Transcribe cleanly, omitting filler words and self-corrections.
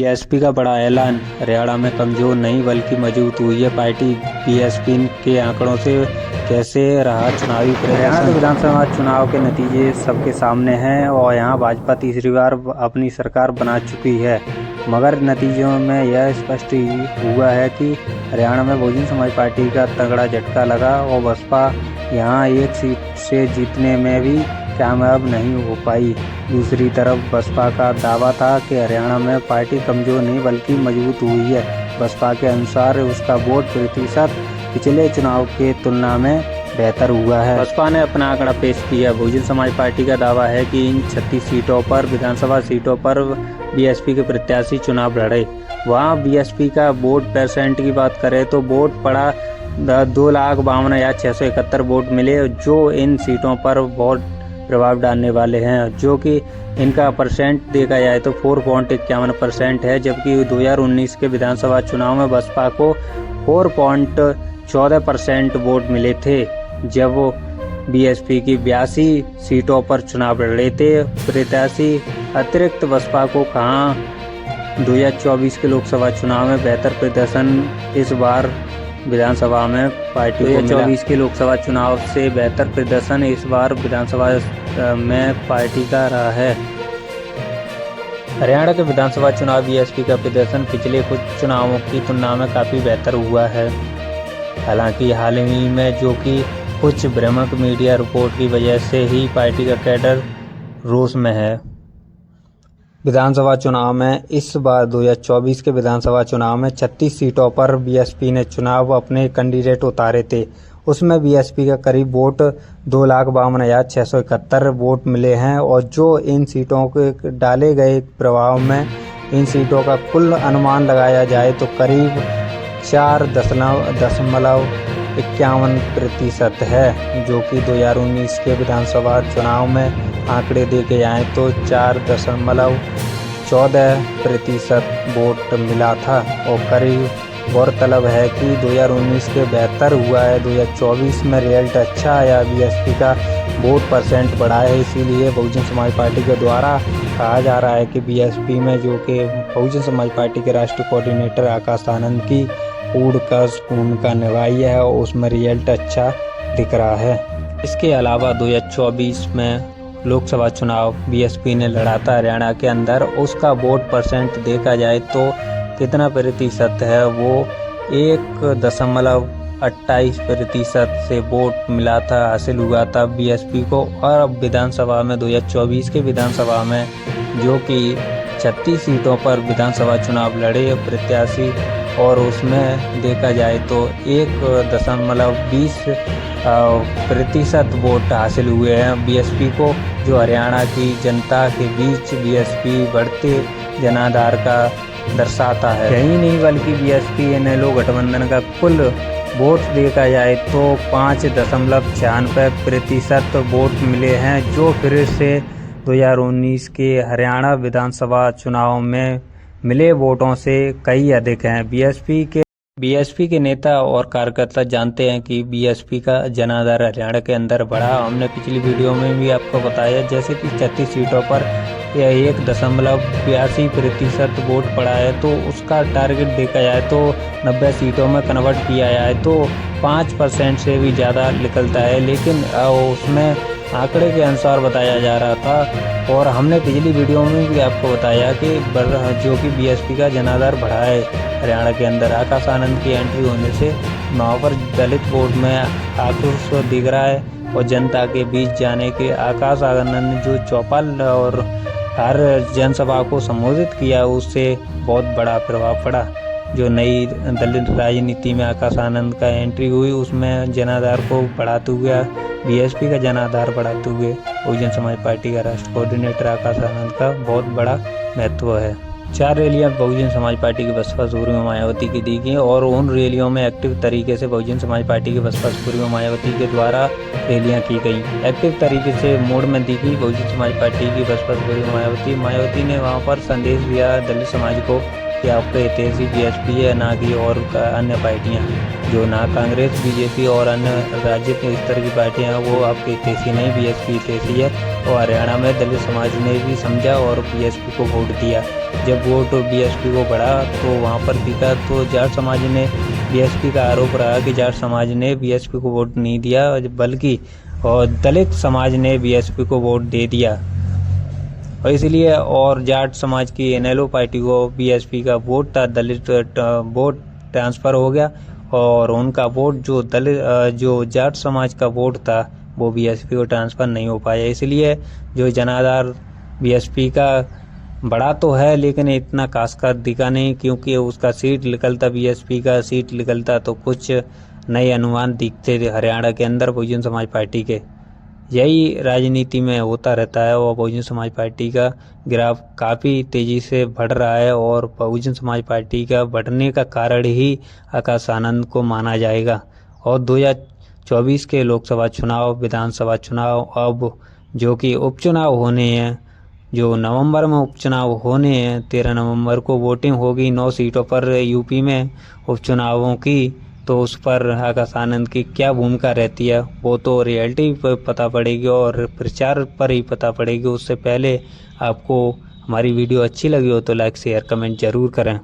BSP का बड़ा ऐलान, हरियाणा में कमजोर नहीं बल्कि मजबूत हुई है पार्टी। बीएसपी के आंकड़ों से कैसे रहा चुनावी प्रदर्शन। हरियाणा के विधानसभा चुनाव के नतीजे सबके सामने हैं और यहां भाजपा तीसरी बार अपनी सरकार बना चुकी है, मगर नतीजों में यह स्पष्ट हुआ है कि हरियाणा में बहुजन समाज पार्टी का तगड़ा झटका लगा और बसपा यहां एक सीट से जीतने में भी कामयाब नहीं हो पाई। दूसरी तरफ बसपा का दावा था कि हरियाणा में पार्टी कमजोर नहीं बल्कि मजबूत हुई है। बसपा के अनुसार उसका वोट प्रतिशत पिछले चुनाव के तुलना में बेहतर हुआ है। बसपा ने अपना आंकड़ा पेश किया। बहुजन समाज पार्टी का दावा है कि इन 36 सीटों पर विधानसभा सीटों पर बीएसपी के प्रत्याशी चुनाव लड़े। वहाँ बीएसपी का वोट परसेंट की बात करें तो वोट पड़ा 2,52,671 वोट मिले, जो इन सीटों पर बहुत प्रभाव डालने वाले हैं, जो कि इनका परसेंट देखा जाए तो 4.51% है, जबकि 2019 के विधानसभा चुनाव में बसपा को 4.14% वोट मिले थे, जब वो बीएसपी की 82 सीटों पर चुनाव लड़े थे। प्रत्याशी अतिरिक्त बसपा को कहां 2024 के लोकसभा चुनाव में बेहतर प्रदर्शन इस बार विधानसभा में पार्टी को 2024 के लोकसभा चुनाव से बेहतर प्रदर्शन इस बार विधानसभा में पार्टी का रहा है। हरियाणा के विधानसभा चुनाव बीएसपी का प्रदर्शन पिछले कुछ चुनावों की तुलना में काफ़ी बेहतर हुआ है। हालांकि हाल ही में जो कि कुछ भ्रामक मीडिया रिपोर्ट की वजह से ही पार्टी का कैडर रोष में है। विधानसभा चुनाव में इस बार 2024 के विधानसभा चुनाव में 36 सीटों पर बीएसपी ने चुनाव अपने कैंडिडेट उतारे थे। उसमें बीएसपी का करीब वोट 2,52,671 वोट मिले हैं और जो इन सीटों के डाले गए प्रभाव में इन सीटों का कुल अनुमान लगाया जाए तो करीब 4.51% है, जो कि 2019 के विधानसभा चुनाव में आंकड़े देखे जाएँ तो 4.14% वोट मिला था। और करीब गौरतलब है कि 2019 के बेहतर हुआ है, 2024 में रिजल्ट अच्छा आया, बीएसपी का वोट परसेंट बढ़ा है। इसीलिए बहुजन समाज पार्टी के द्वारा कहा जा रहा है कि बीएसपी में जो कि बहुजन समाज पार्टी के राष्ट्रीय कोऑर्डिनेटर आकाश आनंद की पूर्ण भूमिका निभाई है और उसमें रिजल्ट अच्छा दिख रहा है। इसके अलावा 2024 में लोकसभा चुनाव बीएसपी ने लड़ा था हरियाणा के अंदर, उसका वोट परसेंट देखा जाए तो कितना प्रतिशत है, वो 1.28% से वोट मिला था, हासिल हुआ था बीएसपी को। और अब विधानसभा में 2024 के विधानसभा में जो कि 36 सीटों पर विधानसभा चुनाव लड़े प्रत्याशी और उसमें देखा जाए तो 1.20% वोट हासिल हुए हैं बीएसपी को, जो हरियाणा की जनता के बीच बीएसपी बढ़ते जनाधार का दर्शाता है। यही नहीं बल्कि बीएसपी इनेलो गठबंधन का कुल वोट देखा जाए तो 5.96% वोट मिले हैं, जो फिर से 2019 के हरियाणा विधानसभा चुनाव में मिले वोटों से कई अधिक हैं। बीएसपी के नेता और कार्यकर्ता जानते हैं कि बीएसपी का जनाधार हरियाणा के अंदर बढ़ा। हमने पिछली वीडियो में भी आपको बताया, जैसे कि 36 सीटों पर 1.82% वोट पड़ा है, तो उसका टारगेट देखा जाए तो 90 सीटों में कन्वर्ट किया जाए तो 5% से भी ज़्यादा निकलता है, लेकिन उसमें आंकड़े के अनुसार बताया जा रहा था। और हमने पिछली वीडियो में भी आपको बताया कि जो कि बीएसपी का जनाधार बढ़ा है हरियाणा के अंदर। आकाश आनंद की एंट्री होने से वहाँ पर दलित वोट में आक्रोश दिख रहा है और जनता के बीच जाने के आकाश आनंद जो चौपाल और हर जनसभा को संबोधित किया, उससे बहुत बड़ा प्रभाव पड़ा। जो नई दलित राजनीति में आकाश आनंद का एंट्री हुई, उसमें जनाधार को बढ़ाते हुए बीएसपी का जनाधार बढ़ाते हुए बहुजन समाज पार्टी का राष्ट्रीय कोऑर्डिनेटर आकाश आनंद का बहुत बड़ा महत्व है। 4 रैलियां बहुजन समाज पार्टी की बसपा सुप्रीमो मायावती की दी गई और उन रैलियों में एक्टिव तरीके से बहुजन समाज पार्टी की बसपा सुप्रीमो मायावती के द्वारा रैलियां की गई। एक्टिव तरीके से मोड में दी गई बहुजन समाज पार्टी की बसपा सुप्रीमो मायावती ने वहां पर संदेश दिया दलित समाज को कि आपका हितैषी बीएसपी है, ना कि और अन्य पार्टियां, जो ना कांग्रेस, बीजेपी और अन्य राज्य के स्तर की पार्टियां, वो आपके हितैषी नहीं, बीएसपी हितैषी है। और हरियाणा में दलित समाज ने भी समझा और बीएसपी को वोट दिया। जब वोट बीएसपी को बढ़ा तो वहाँ पर दिखा तो जाट समाज ने बीएसपी का आरोप रहा कि जाट समाज ने बीएसपी को वोट नहीं दिया, बल्कि और दलित समाज ने बीएसपी को वोट दे दिया। और इसलिए और जाट समाज की एनएलओ पार्टी को बीएसपी का वोट था, दलित वोट ट्रांसफ़र हो गया और उनका वोट जो जाट समाज का वोट था वो बीएसपी को ट्रांसफ़र नहीं हो पाया। इसलिए जो जनाधार बीएसपी का बड़ा तो है लेकिन इतना खासकर दिखा नहीं, क्योंकि उसका सीट निकलता, बीएसपी का सीट निकलता तो कुछ नए अनुमान दिखते थे हरियाणा के अंदर बहुजन समाज पार्टी के। यही राजनीति में होता रहता है और बहुजन समाज पार्टी का ग्राफ काफ़ी तेज़ी से बढ़ रहा है और बहुजन समाज पार्टी का बढ़ने का कारण ही आकाश आनंद को माना जाएगा। और 2024 के लोकसभा चुनाव, विधानसभा चुनाव अब जो कि उपचुनाव होने हैं, जो नवंबर में उपचुनाव होने हैं, 13 नवंबर को वोटिंग होगी 9 सीटों पर यूपी में उपचुनावों की, तो उस पर आकाश आनंद की क्या भूमिका रहती है वो तो रियलिटी पर पता पड़ेगी और प्रचार पर ही पता पड़ेगी। उससे पहले आपको हमारी वीडियो अच्छी लगी हो तो लाइक शेयर कमेंट ज़रूर करें।